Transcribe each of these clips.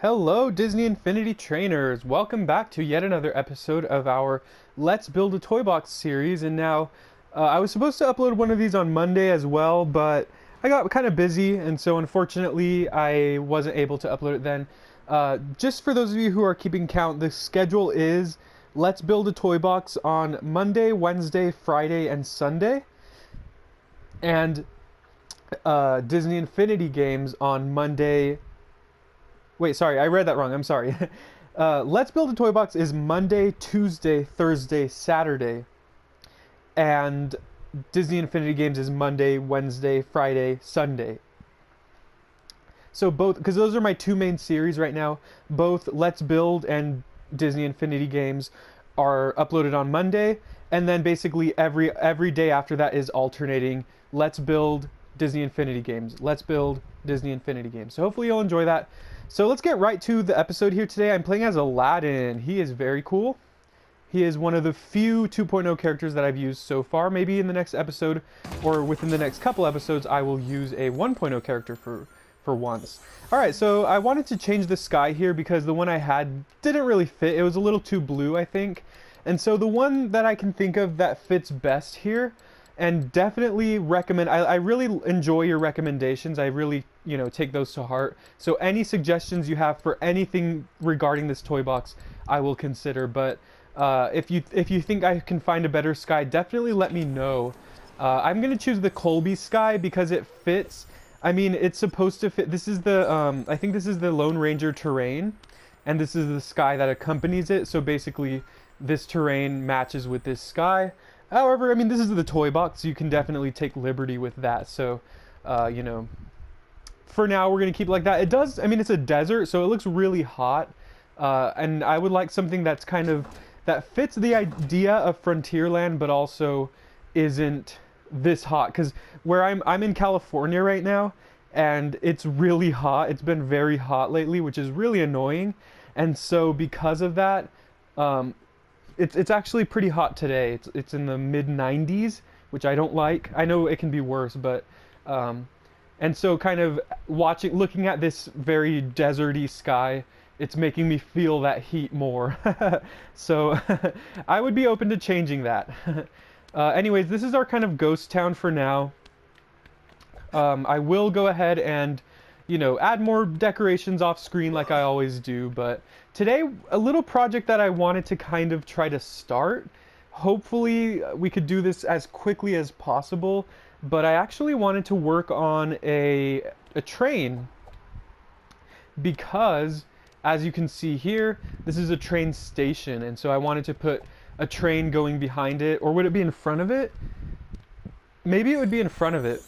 Hello, Disney Infinity Trainers! Welcome back to yet another episode of our Let's Build a Toybox series. And now, I was supposed to upload one of these on Monday as well, but I got kind of busy, and so unfortunately I wasn't able to upload it then. Just for those of you who are keeping count, the schedule is Let's Build a Toybox on Monday, Wednesday, Friday, and Sunday. And Disney Infinity Games on Monday. Wait, sorry, I read that wrong. I'm sorry. Let's Build a Toybox is Monday, Tuesday, Thursday, Saturday. And Disney Infinity Games is Monday, Wednesday, Friday, Sunday. So both, because those are my two main series right now, both Let's Build and Disney Infinity Games are uploaded on Monday. And then basically every day after that is alternating Let's Build, Disney Infinity Games. Let's Build, Disney Infinity Games. So hopefully you'll enjoy that. So let's get right to the episode here today. I'm playing as Aladdin. He is very cool. He is one of the few 2.0 characters that I've used so far. Maybe in the next episode or within the next couple episodes, I will use a 1.0 character for once. All right, so I wanted to change the sky here because the one I had didn't really fit. It was a little too blue, I think. And so the one that I can think of that fits best here, and definitely recommend, I really enjoy your recommendations. I really, take those to heart. So any suggestions you have for anything regarding this toy box, I will consider. But if you think I can find a better sky, definitely let me know. I'm gonna choose the Colby sky because it fits. I mean, it's supposed to fit. This is the I think this is the Lone Ranger terrain, and this is the sky that accompanies it. So basically, this terrain matches with this sky. However, I mean, this is the toy box, so you can definitely take liberty with that. So, for now, we're going to keep it like that. It does, I mean, it's a desert, so it looks really hot. And I would like something that's that fits the idea of Frontierland, but also isn't this hot. Because where I'm in California right now, and it's really hot. It's been very hot lately, which is really annoying. And so because of that, it's actually pretty hot today. It's in the mid 90s, which I don't like. I know it can be worse, but and so kind of looking at this very deserty sky, it's making me feel that heat more. So I would be open to changing that. Anyways, this is our kind of ghost town for now. I will go ahead and add more decorations off screen like I always do, but today, a little project that I wanted to kind of try to start. Hopefully, we could do this as quickly as possible, but I actually wanted to work on a train because, as you can see here, this is a train station, and so I wanted to put a train going behind it, or would it be in front of it? Maybe it would be in front of it.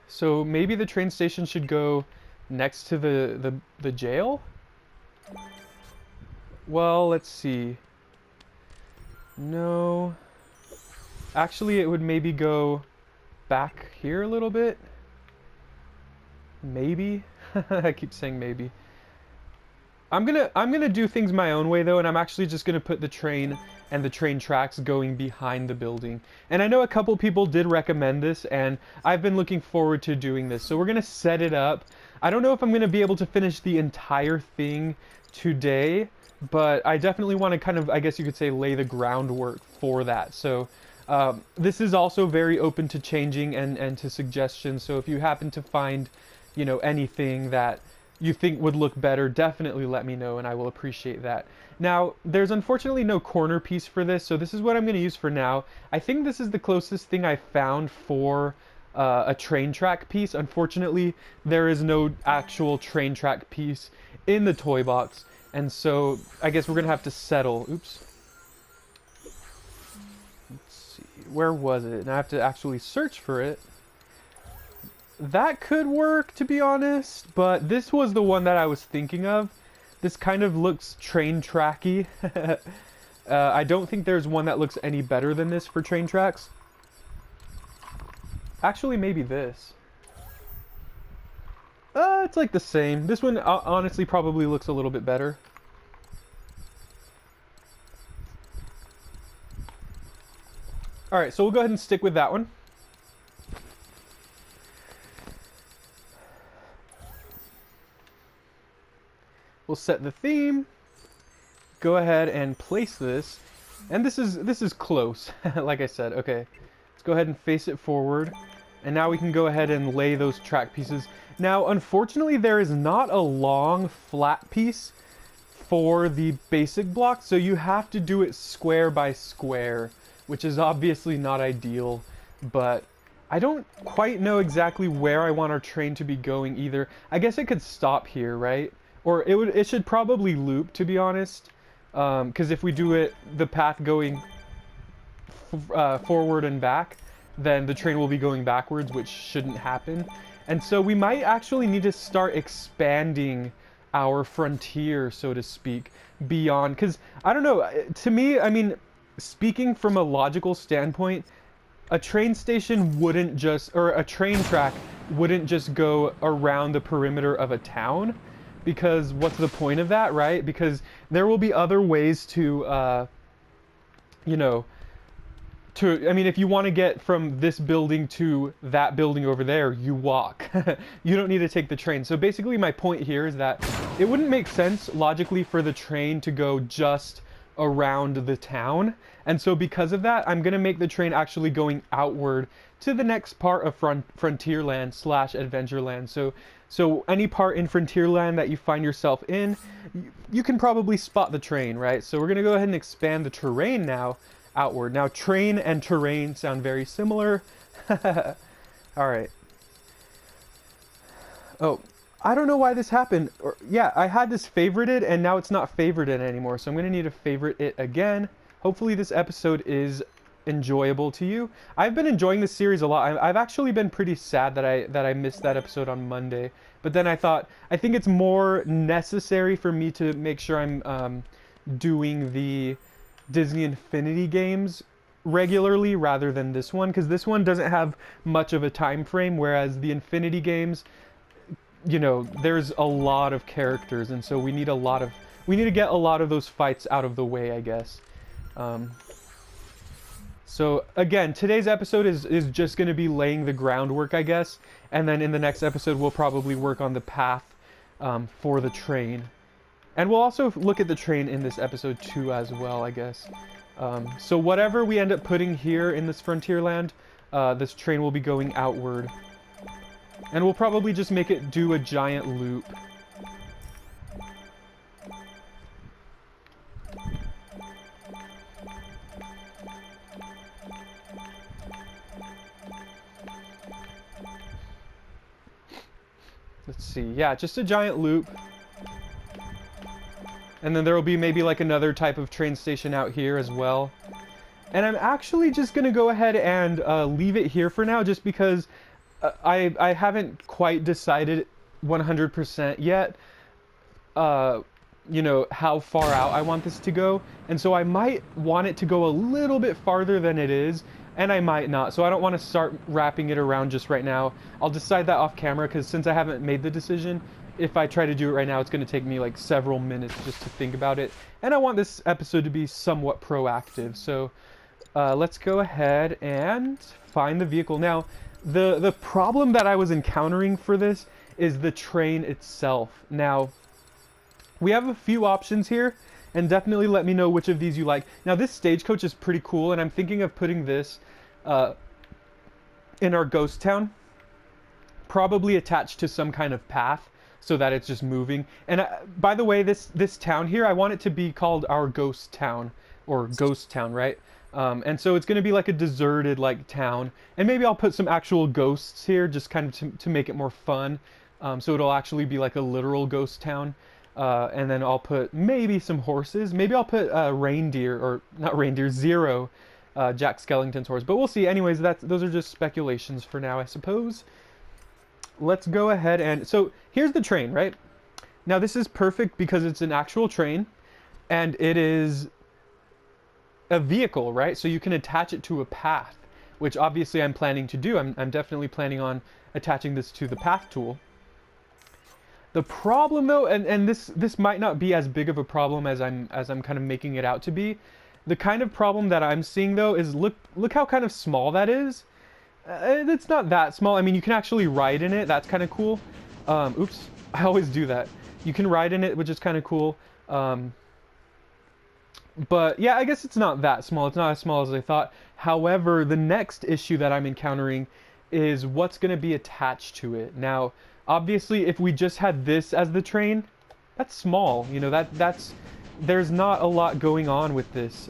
So maybe the train station should go next to the jail? Well, let's see. No. Actually, it would maybe go back here a little bit. Maybe. I keep saying maybe. I'm gonna do things my own way though, and I'm actually just gonna put the train and the train tracks going behind the building. And I know a couple people did recommend this, and I've been looking forward to doing this. So we're gonna set it up. I don't know if I'm gonna be able to finish the entire thing today, but I definitely want to kind of, I guess you could say, lay the groundwork for that. So this is also very open to changing and to suggestions. So if you happen to find, anything that you think would look better, definitely let me know and I will appreciate that. Now, there's unfortunately no corner piece for this, so this is what I'm going to use for now. I think this is the closest thing I found for a train track piece. Unfortunately, there is no actual train track piece in the toy box, and so I guess we're going to have to settle. Oops. Let's see, where was it? And I have to actually search for it. That could work, to be honest, but this was the one that I was thinking of. This kind of looks train tracky. I don't think there's one that looks any better than this for train tracks. Actually, maybe this. It's like the same. This one honestly probably looks a little bit better. Alright, so we'll go ahead and stick with that one. We'll set the theme. Go ahead and place this. And this is close, like I said. Okay, let's go ahead and face it forward. And now we can go ahead and lay those track pieces. Now, unfortunately, there is not a long flat piece for the basic block, so you have to do it square by square, which is obviously not ideal, but I don't quite know exactly where I want our train to be going either. I guess it could stop here, right? Or it should probably loop, to be honest, because if we do it the path going forward and back, then the train will be going backwards, which shouldn't happen. And so we might actually need to start expanding our frontier, so to speak, beyond, because I don't know, to me, I mean, speaking from a logical standpoint, a train station wouldn't just, or a train track wouldn't just go around the perimeter of a town, because what's the point of that, right? Because there will be other ways to, you know, I mean, if you want to get from this building to that building over there, you walk. You don't need to take the train. So basically my point here is that it wouldn't make sense logically for the train to go just around the town. And so because of that, I'm going to make the train actually going outward to the next part of Frontierland / Adventureland. So any part in Frontierland that you find yourself in, you can probably spot the train, right? So we're going to go ahead and expand the terrain now outward. Now, train and terrain sound very similar. All right. Oh, I don't know why this happened. Yeah, I had this favorited and now it's not favorited anymore. So I'm going to need to favorite it again. Hopefully this episode is enjoyable to you. I've been enjoying this series a lot. I've actually been pretty sad that I missed that episode on Monday. But then I think it's more necessary for me to make sure I'm doing the Disney Infinity games regularly rather than this one, because this one doesn't have much of a time frame, whereas the Infinity games, you know, there's a lot of characters, and so we need to get a lot of those fights out of the way, I guess. So again, today's episode is just going to be laying the groundwork, I guess, and then in the next episode we'll probably work on the path for the train. And we'll also look at the train in this episode too as well, I guess. So whatever we end up putting here in this Frontierland, this train will be going outward. And we'll probably just make it do a giant loop. Let's see, yeah, just a giant loop. And then there will be maybe like another type of train station out here as well. And I'm actually just going to go ahead and leave it here for now, just because I haven't quite decided 100% yet, you know, how far out I want this to go. And so I might want it to go a little bit farther than it is, and I might not. So I don't want to start wrapping it around just right now. I'll decide that off camera, because since I haven't made the decision, if I try to do it right now, it's going to take me like several minutes just to think about it. And I want this episode to be somewhat proactive. So let's go ahead and find the vehicle. Now, the problem that I was encountering for this is the train itself. Now, we have a few options here, and definitely let me know which of these you like. Now, this stagecoach is pretty cool, and I'm thinking of putting this in our ghost town, probably attached to some kind of path, so that it's just moving. And by the way, this town here, I want it to be called our ghost town, or ghost town, right? And so it's going to be like a deserted like town, and maybe I'll put some actual ghosts here, just kind of to make it more fun. So it'll actually be like a literal ghost town. And then I'll put maybe some horses. Maybe I'll put reindeer, or not reindeer, Zero, Jack Skellington's horse. But we'll see. Anyways, those are just speculations for now, I suppose. Let's go ahead and... So here's the train, right? Now this is perfect because it's an actual train, and it is a vehicle, right? So you can attach it to a path, which obviously I'm planning to do. I'm definitely planning on attaching this to the path tool. The problem though, and this might not be as big of a problem as I'm kind of making it out to be. The kind of problem that I'm seeing though is look how kind of small that is. It's not that small. I mean, you can actually ride in it. That's kind of cool. Oops, I always do that. You can ride in it, which is kind of cool. But yeah, I guess it's not that small. It's not as small as I thought. However, the next issue that I'm encountering is what's going to be attached to it. Now, obviously, if we just had this as the train, that's small. You know, that's there's not a lot going on with this.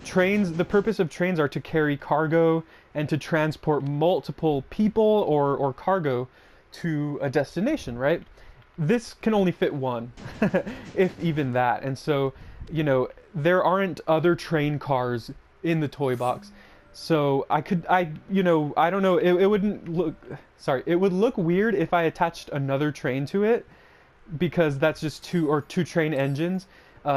Trains, the purpose of trains are to carry cargo and to transport multiple people or cargo to a destination, right? This can only fit one, if even that. And so, you know, there aren't other train cars in the toy box. So I don't know, it wouldn't look, sorry, it would look weird if I attached another train to it, because that's just two train engines.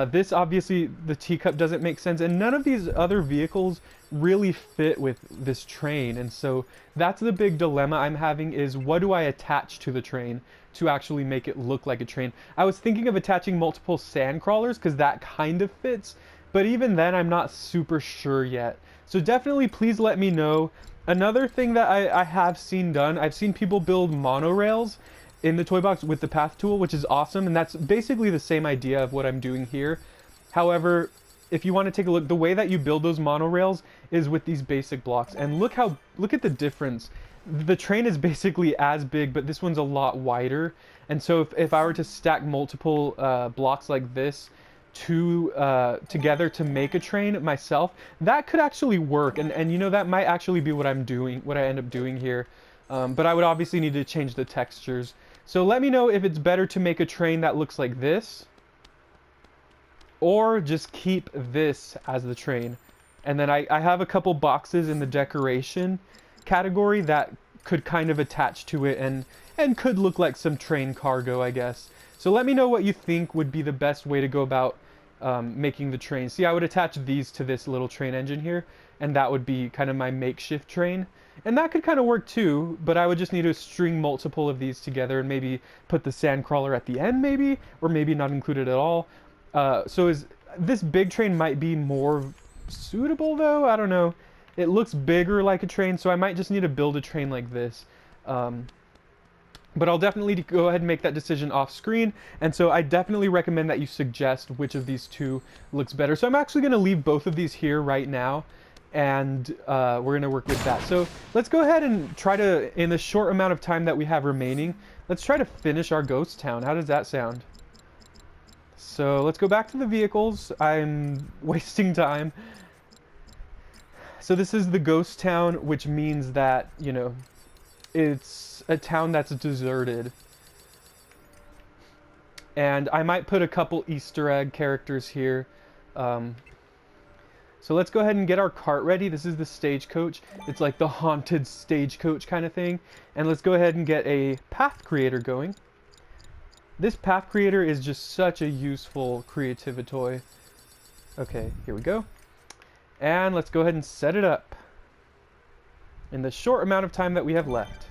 This obviously, the teacup doesn't make sense, and none of these other vehicles really fit with this train. And so that's the big dilemma I'm having, is what do I attach to the train to actually make it look like a train? I was thinking of attaching multiple sand crawlers because that kind of fits, but even then I'm not super sure yet. So definitely please let me know. Another thing that I have seen done, I've seen people build monorails in the toy box with the path tool, which is awesome, and that's basically the same idea of what I'm doing here. However, if you want to take a look, the way that you build those monorails is with these basic blocks, and look at the difference. The train is basically as big, but this one's a lot wider. And so if I were to stack multiple blocks like this together to make a train myself, that could actually work, and you know, that might actually be what I end up doing here. But I would obviously need to change the textures. So let me know if it's better to make a train that looks like this, or just keep this as the train. And then I have a couple boxes in the decoration category that could kind of attach to it and could look like some train cargo, I guess. So let me know what you think would be the best way to go about making the train. See, I would attach these to this little train engine here, and that would be kind of my makeshift train. And that could kind of work too, but I would just need to string multiple of these together and maybe put the sand crawler at the end, maybe, or maybe not include it at all. So this big train might be more suitable though? I don't know. It looks bigger like a train, so I might just need to build a train like this. But I'll definitely go ahead and make that decision off screen. And so I definitely recommend that you suggest which of these two looks better. So I'm actually going to leave both of these here right now, and we're going to work with that. So let's go ahead and try to, in the short amount of time that we have remaining, let's try to finish our ghost town. How does that sound? So let's go back to the vehicles. I'm wasting time. So this is the ghost town, which means that, you know, it's a town that's deserted. And I might put a couple Easter egg characters here. So let's go ahead and get our cart ready. This is the stagecoach. It's like the haunted stagecoach kind of thing. And let's go ahead and get a path creator going. This path creator is just such a useful creativity toy. Okay, here we go. And let's go ahead and set it up in the short amount of time that we have left.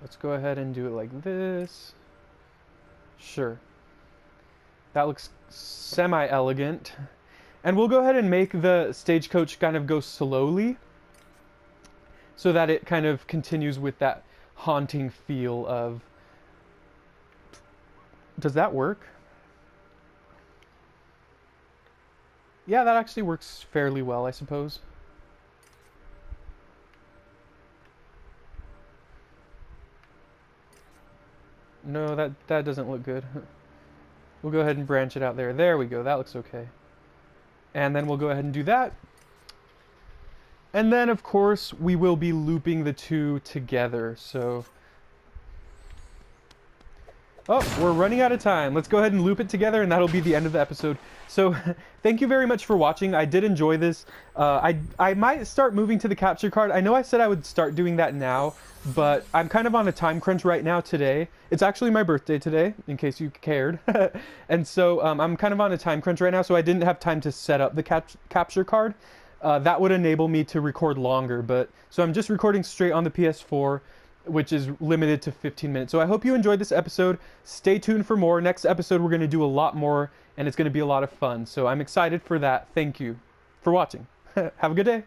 Let's go ahead and do it like this. Sure. That looks semi-elegant. And we'll go ahead and make the stagecoach kind of go slowly, so that it kind of continues with that haunting feel of... Does that work? Yeah, that actually works fairly well, I suppose. No, that doesn't look good. We'll go ahead and branch it out there. There we go. That looks okay. And then we'll go ahead and do that. And then, of course, we will be looping the two together. So... Oh, we're running out of time. Let's go ahead and loop it together, and that'll be the end of the episode. So, thank you very much for watching. I did enjoy this. I might start moving to the capture card. I know I said I would start doing that now, but I'm kind of on a time crunch right now today. It's actually my birthday today, in case you cared. And so, I'm kind of on a time crunch right now, so I didn't have time to set up the capture card. That would enable me to record longer, so I'm just recording straight on the PS4, which is limited to 15 minutes. So I hope you enjoyed this episode. Stay tuned for more. Next episode, we're going to do a lot more, and it's going to be a lot of fun. So I'm excited for that. Thank you for watching. Have a good day.